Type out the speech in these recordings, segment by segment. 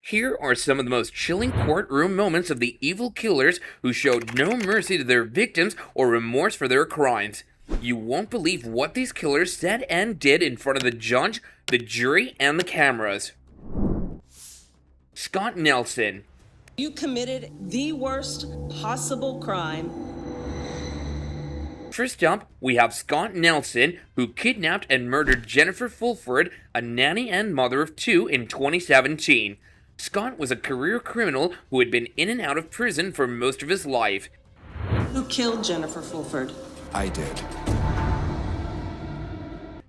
Here are some of the most chilling courtroom moments of the evil killers who showed no mercy to their victims or remorse for their crimes. You won't believe what these killers said and did in front of the judge, the jury, and the cameras. Scott Nelson. You committed the worst possible crime. First up, we have Scott Nelson, who kidnapped and murdered Jennifer Fulford, a nanny and mother of two, in 2017. Scott was a career criminal who had been in and out of prison for most of his life. Who killed Jennifer Fulford? I did.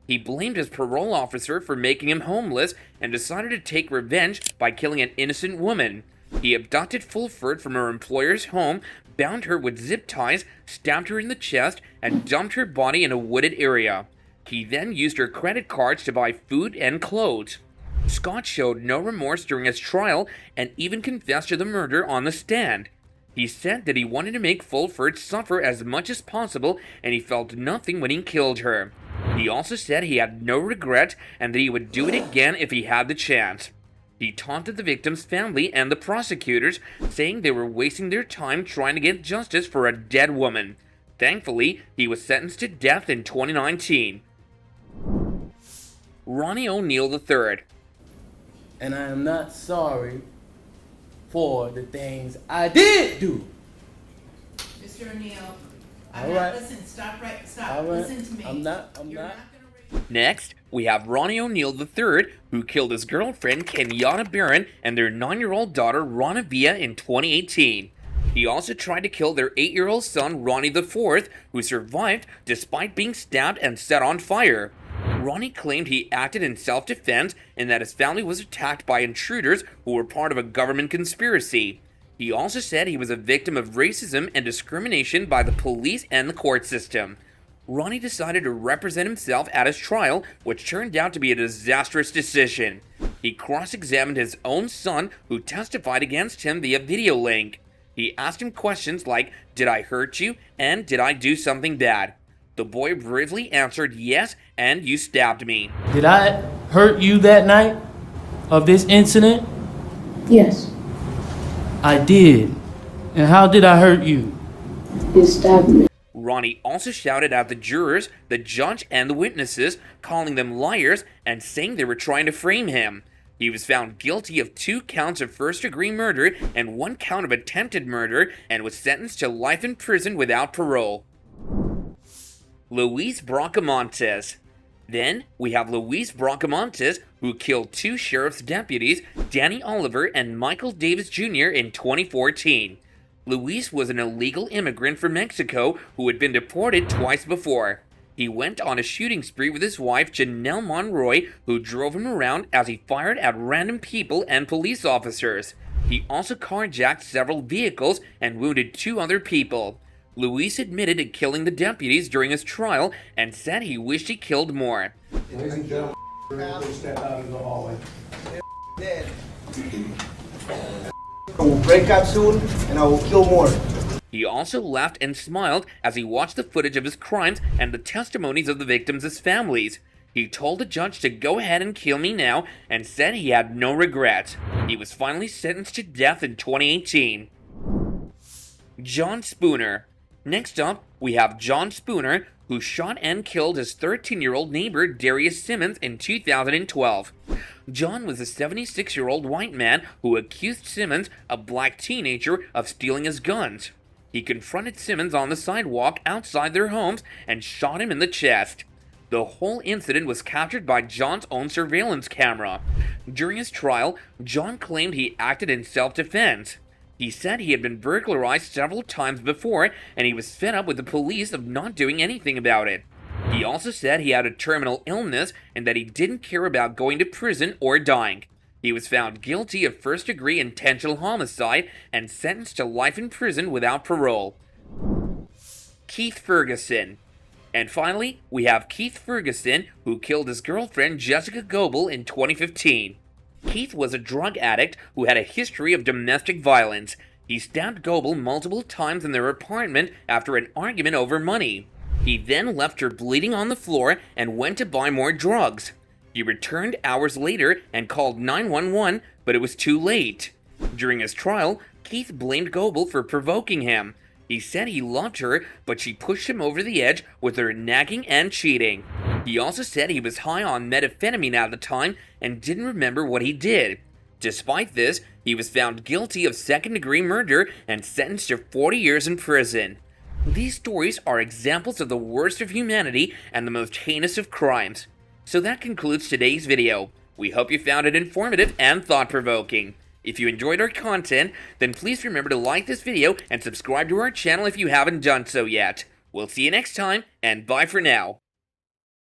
He blamed his parole officer for making him homeless and decided to take revenge by killing an innocent woman. He abducted Fulford from her employer's home, bound her with zip ties, stabbed her in the chest, and dumped her body in a wooded area. He then used her credit cards to buy food and clothes. Scott showed no remorse during his trial and even confessed to the murder on the stand. He said that he wanted to make Fulford suffer as much as possible and he felt nothing when he killed her. He also said he had no regret and that he would do it again if he had the chance. He taunted the victim's family and the prosecutors, saying they were wasting their time trying to get justice for a dead woman. Thankfully, he was sentenced to death in 2019. Ronnie O'Neill III. And I am not sorry for the things I did do. Mr. O'Neill, All right. listen, stop, All right. listen to me. I'm not. Next, we have Ronnie O'Neill III, who killed his girlfriend Kenyatta Barron and their 9-year-old daughter Ronna Villa in 2018. He also tried to kill their 8-year-old son Ronnie IV, who survived despite being stabbed and set on fire. Ronnie claimed he acted in self-defense and that his family was attacked by intruders who were part of a government conspiracy. He also said he was a victim of racism and discrimination by the police and the court system. Ronnie decided to represent himself at his trial, which turned out to be a disastrous decision. He cross-examined his own son, who testified against him via video link. He asked him questions like, "Did I hurt you?" and "Did I do something bad?" The boy bravely answered, "Yes, and you stabbed me." Did I hurt you that night of this incident? Yes, I did. And how did I hurt you? you stabbed me. Ronnie also shouted at the jurors, the judge, and the witnesses, calling them liars and saying they were trying to frame him. He was found guilty of 2 counts of first-degree murder and 1 count of attempted murder and was sentenced to life in prison without parole. Luis Bracamontes. Then, we have Luis Bracamontes, who killed 2 sheriff's deputies, Danny Oliver and Michael Davis Jr. in 2014. Luis was an illegal immigrant from Mexico who had been deported twice before. He went on a shooting spree with his wife, Janelle Monroy, who drove him around as he fired at random people and police officers. He also carjacked several vehicles and wounded 2 other people. Luis admitted to killing the deputies during his trial and said he wished he killed more. Ladies and gentlemen, please step out into the hallway. Dead. I will break out soon, and I will kill more. He also laughed and smiled as he watched the footage of his crimes and the testimonies of the victims' families. He told the judge to go ahead and kill me now and said he had no regrets. He was finally sentenced to death in 2018. John Spooner. Next up, we have John Spooner, who shot and killed his 13-year-old neighbor Darius Simmons in 2012. John was a 76-year-old white man who accused Simmons, a black teenager, of stealing his guns. He confronted Simmons on the sidewalk outside their homes and shot him in the chest. The whole incident was captured by John's own surveillance camera. During his trial, John claimed he acted in self-defense. He said he had been burglarized several times before and he was fed up with the police of not doing anything about it. He also said he had a terminal illness and that he didn't care about going to prison or dying. He was found guilty of first-degree intentional homicide and sentenced to life in prison without parole. Keith Ferguson. And finally, we have Keith Ferguson, who killed his girlfriend Jessica Goebel in 2015. Keith was a drug addict who had a history of domestic violence. He stabbed Goebel multiple times in their apartment after an argument over money. He then left her bleeding on the floor and went to buy more drugs. He returned hours later and called 911, but it was too late. During his trial, Keith blamed Goebel for provoking him. He said he loved her, but she pushed him over the edge with her nagging and cheating. He also said he was high on methamphetamine at the time and didn't remember what he did. Despite this, he was found guilty of second-degree murder and sentenced to 40 years in prison. These stories are examples of the worst of humanity and the most heinous of crimes. So that concludes today's video. We hope you found it informative and thought-provoking. If you enjoyed our content, then please remember to like this video and subscribe to our channel if you haven't done so yet. We'll see you next time, and bye for now.